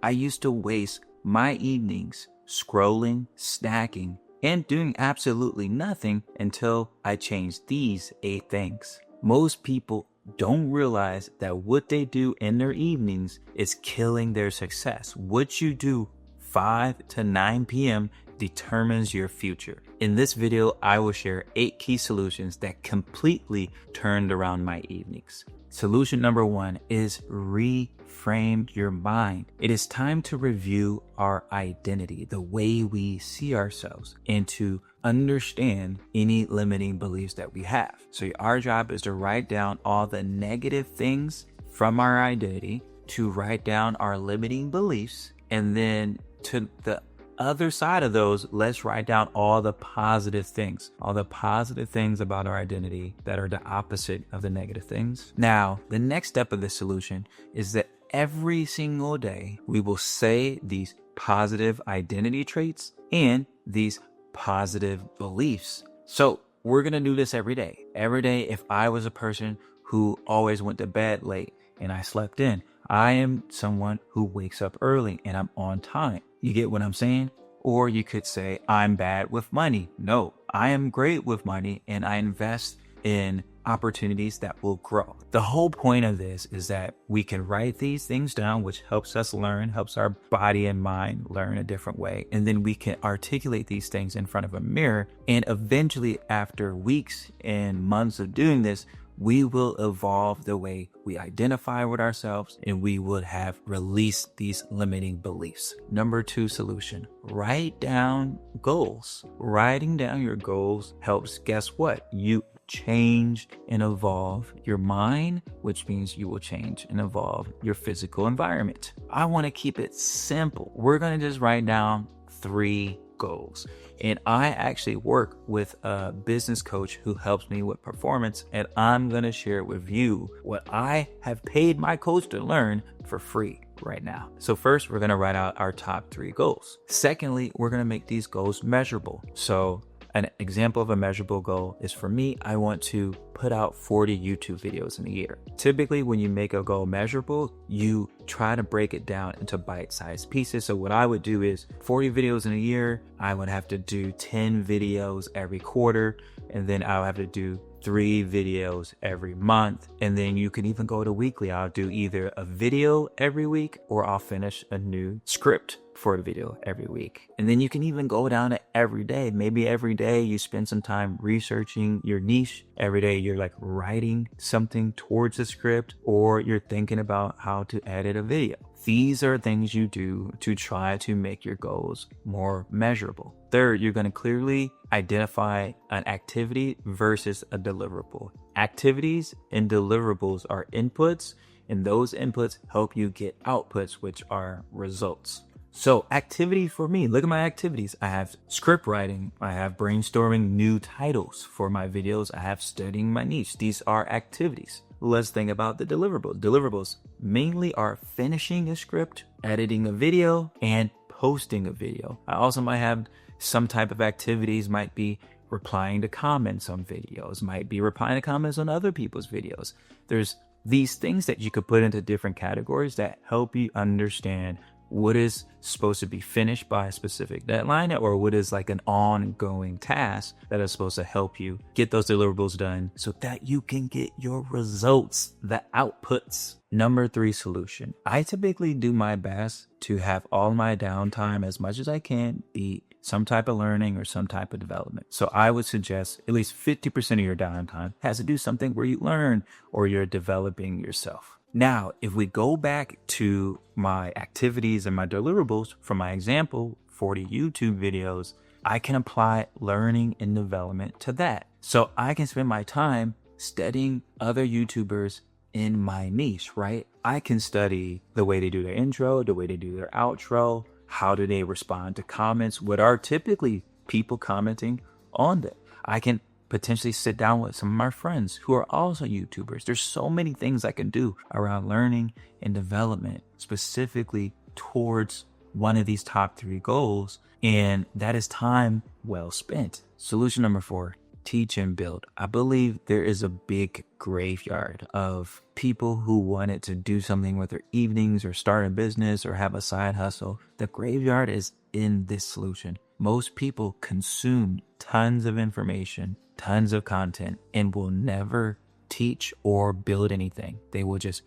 I used to waste my evenings scrolling, snacking, and doing absolutely nothing until I changed these 8 things. Most people don't realize that what they do in their evenings is killing their success. What you do 5 to 9 p.m. determines your future. In this video, I will share 8 key solutions that completely turned around my evenings. Solution number 1 is reframe your mind. It is time to review our identity, the way we see ourselves, and to understand any limiting beliefs that we have. So our job is to write down all the negative things from our identity, to write down our limiting beliefs, and then to the other side of those, let's write down all the positive things about our identity that are the opposite of the negative things. Now, the next step of this solution is that every single day we will say these positive identity traits and these positive beliefs. So we're going to do this every day. Every day, if I was a person who always went to bed late and I slept in, I am someone who wakes up early and I'm on time. You get what I'm saying? Or you could say, I'm bad with money. No, I am great with money and I invest in opportunities that will grow. The whole point of this is that we can write these things down, which helps us learn, helps our body and mind learn a different way. And then we can articulate these things in front of a mirror. And eventually, after weeks and months of doing this, we will evolve the way we identify with ourselves and we would have released these limiting beliefs. Number 2 solution, write down goals. Writing down your goals helps, guess what? You change and evolve your mind, which means you will change and evolve your physical environment. I want to keep it simple. We're going to just write down 3 goals. And I actually work with a business coach who helps me with performance, and I'm going to share with you what I have paid my coach to learn for free right now. So first, we're going to write out our top 3 goals. Secondly, we're going to make these goals measurable. So an example of a measurable goal is, for me, I want to put out 40 YouTube videos in a year. Typically, when you make a goal measurable, you try to break it down into bite-sized pieces. So what I would do is 40 videos in a year, I would have to do 10 videos every quarter, and then I'll have to do 3 videos every month. And then you can even go to weekly. I'll do either a video every week or I'll finish a new script for a video every week. And then you can even go down to every day. Maybe every day you spend some time researching your niche. Every day you're like writing something towards a script, or you're thinking about how to edit a video. These are things you do to try to make your goals more measurable. Third, you're going to clearly identify an activity versus a deliverable. Activities and deliverables are inputs, and those inputs help you get outputs, which are results. So activity for me, look at my activities. I have script writing. I have brainstorming new titles for my videos. I have studying my niche. These are activities. Let's think about the deliverables. Deliverables mainly are finishing a script, editing a video, and posting a video. I also might have some type of activities, might be replying to comments on videos, might be replying to comments on other people's videos. There's these things that you could put into different categories that help you understand what is supposed to be finished by a specific deadline, or what is like an ongoing task that is supposed to help you get those deliverables done so that you can get your results, the outputs. Number 3 solution. I typically do my best to have all my downtime, as much as I can, be some type of learning or some type of development. So I would suggest at least 50% of your downtime has to do something where you learn or you're developing yourself. Now, if we go back to my activities and my deliverables from my example, 40 YouTube videos, I can apply learning and development to that. So I can spend my time studying other YouTubers in my niche, right? I can study the way they do their intro, the way they do their outro, how do they respond to comments, what are typically people commenting on them. I can potentially sit down with some of my friends who are also YouTubers. There's so many things I can do around learning and development, specifically towards one of these top 3 goals. And that is time well spent. Solution number 4, teach and build. I believe there is a big graveyard of people who wanted to do something with their evenings or start a business or have a side hustle. The graveyard is in this solution. Most people consume tons of information, tons of content, and will never teach or build anything. They will just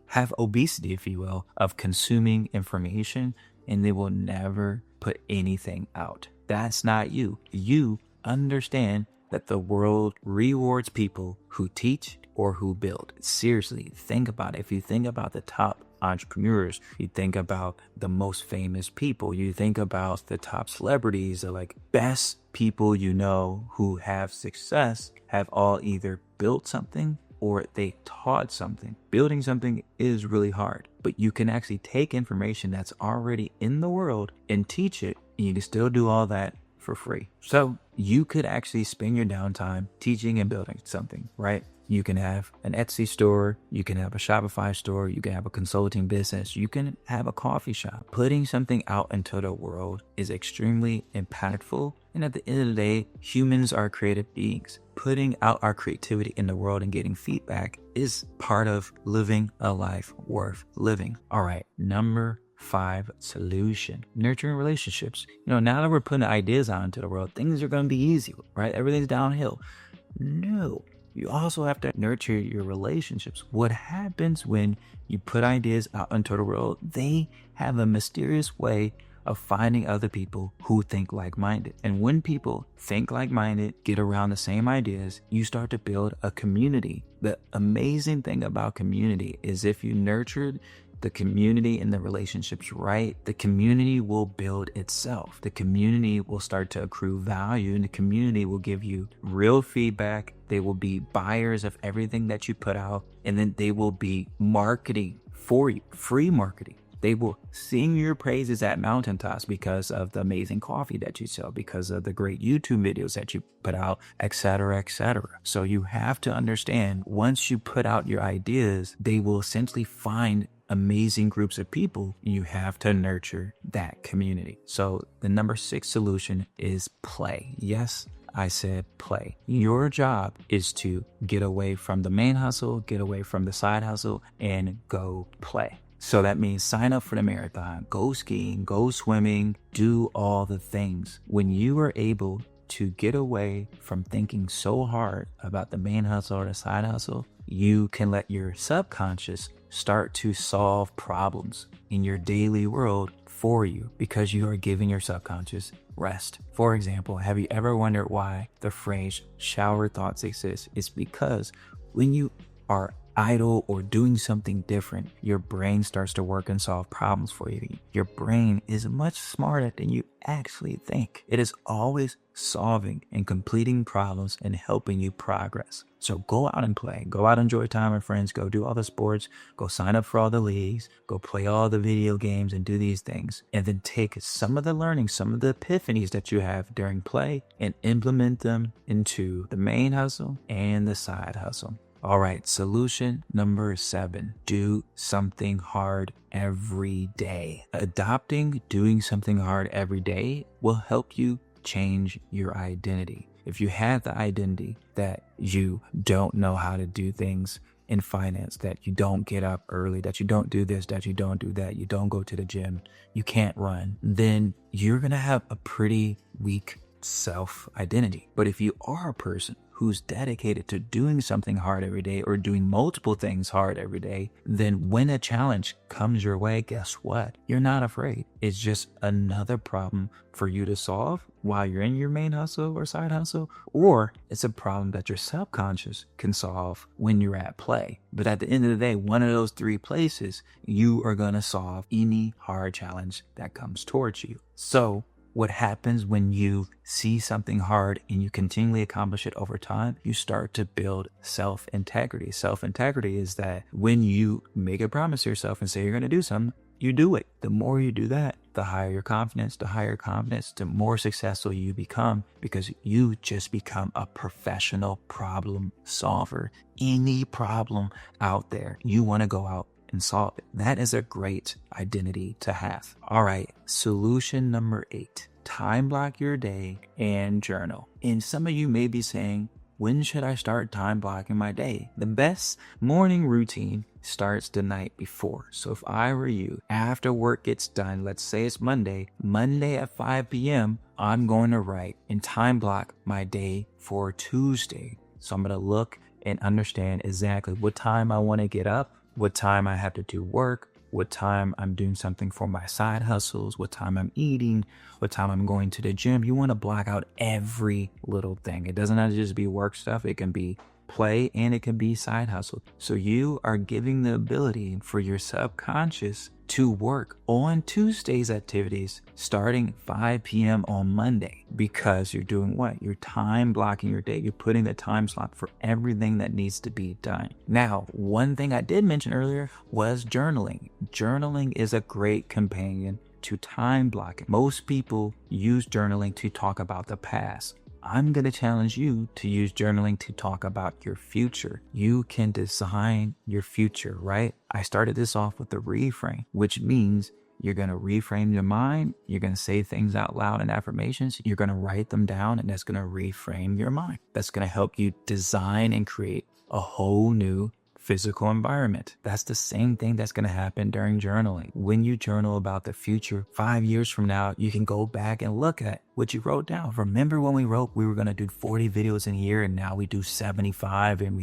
have obesity, if you will, of consuming information, and they will never put anything out. That's not you. You understand that the world rewards people who teach or who build. Seriously, think about it. If you think about the top entrepreneurs, you think about the most famous people, you think about the top celebrities, the best people you know who have success, have all either built something or they taught something. Building something is really hard, but you can actually take information that's already in the world and teach it, and you can still do all that for free. So you could actually spend your downtime teaching and building something, right? You can have an Etsy store, you can have a Shopify store, you can have a consulting business, you can have a coffee shop. Putting something out into the world is extremely impactful. And at the end of the day, humans are creative beings. Putting out our creativity in the world and getting feedback is part of living a life worth living. All right, number 5 solution: nurturing relationships. Now that we're putting ideas out into the world, things are going to be easy, right? Everything's downhill. No, you also have to nurture your relationships. What happens when you put ideas out into the world? They have a mysterious way of finding other people who think like-minded. And when people think like-minded, get around the same ideas, you start to build a community. The amazing thing about community is if you nurtured the community and the relationships right, the community will build itself. The community will start to accrue value, and the community will give you real feedback. They will be buyers of everything that you put out, and then they will be marketing for you, free marketing. They will sing your praises at mountaintops because of the amazing coffee that you sell, because of the great YouTube videos that you put out, etc., etc. So you have to understand, once you put out your ideas, they will essentially find amazing groups of people. You have to nurture that community. So the number 6 solution is play. Yes, I said play. Your job is to get away from the main hustle, get away from the side hustle, and go play. So that means sign up for the marathon, go skiing, go swimming, do all the things. When you are able to get away from thinking so hard about the main hustle or the side hustle, you can let your subconscious start to solve problems in your daily world for you, because you are giving your subconscious rest. For example, have you ever wondered why the phrase shower thoughts exists? It's because when you are idle or doing something different, your brain starts to work and solve problems for you. Your brain is much smarter than you actually think. It is always solving and completing problems and helping you progress. So go out and play. Go out and enjoy time with friends. Go do all the sports. Go sign up for all the leagues. Go play all the video games and do these things. And then take some of the learning, some of the epiphanies that you have during play, and implement them into the main hustle and the side hustle. All right, solution number 7, do something hard every day. Adopting doing something hard every day will help you change your identity. If you have the identity that you don't know how to do things in finance, that you don't get up early, that you don't do this, that you don't do that, you don't go to the gym, you can't run, then you're going to have a pretty weak self-identity. But if you are a person who's dedicated to doing something hard every day or doing multiple things hard every day, then when a challenge comes your way, guess what? You're not afraid. It's just another problem for you to solve while you're in your main hustle or side hustle, or it's a problem that your subconscious can solve when you're at play. But at the end of the day, one of those 3 places, you are going to solve any hard challenge that comes towards you. So what happens when you see something hard and you continually accomplish it over time? You start to build self-integrity. Self-integrity is that when you make a promise to yourself and say you're going to do something, you do it. The more you do that, the higher your confidence, the more successful you become, because you just become a professional problem solver. Any problem out there, you want to go out and solve it. That is a great identity to have. All right, solution number 8. time block your day and journal. And some of you may be saying, when should I start time blocking my day? The best morning routine starts the night before. So if I were you, after work gets done, let's say it's Monday at 5 p.m., I'm going to write and time block my day for Tuesday. So I'm going to look and understand exactly what time I want to get up, what time I have to do work, what time I'm doing something for my side hustles, what time I'm eating, what time I'm going to the gym. You want to block out every little thing. It doesn't have to just be work stuff. It can be play and it can be side hustle. So you are giving the ability for your subconscious to work on Tuesday's activities starting 5 p.m. on Monday, because you're doing what? You're time blocking your day. You're putting the time slot for everything that needs to be done. Now, one thing I did mention earlier was journaling. Journaling is a great companion to time blocking. Most people use journaling to talk about the past. I'm going to challenge you to use journaling to talk about your future. You can design your future, right? I started this off with the reframe, which means you're going to reframe your mind. You're going to say things out loud and affirmations. You're going to write them down, and that's going to reframe your mind. That's going to help you design and create a whole new physical environment. That's the same thing that's going to happen during journaling. When you journal about the future, 5 years from now, you can go back and look at what you wrote down. Remember when we wrote we were going to do 40 videos in a year, and now we do 75, and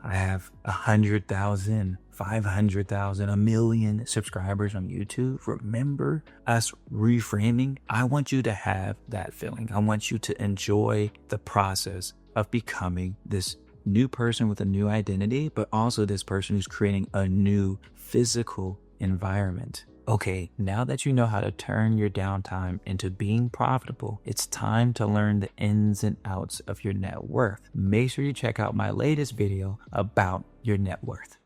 I have 100,000, 500,000, 1 million subscribers on YouTube. Remember us reframing? I want you to have that feeling. I want you to enjoy the process of becoming this new person with a new identity, but also this person who's creating a new physical environment. Okay, now that you know how to turn your downtime into being profitable, it's time to learn the ins and outs of your net worth. Make sure you check out my latest video about your net worth.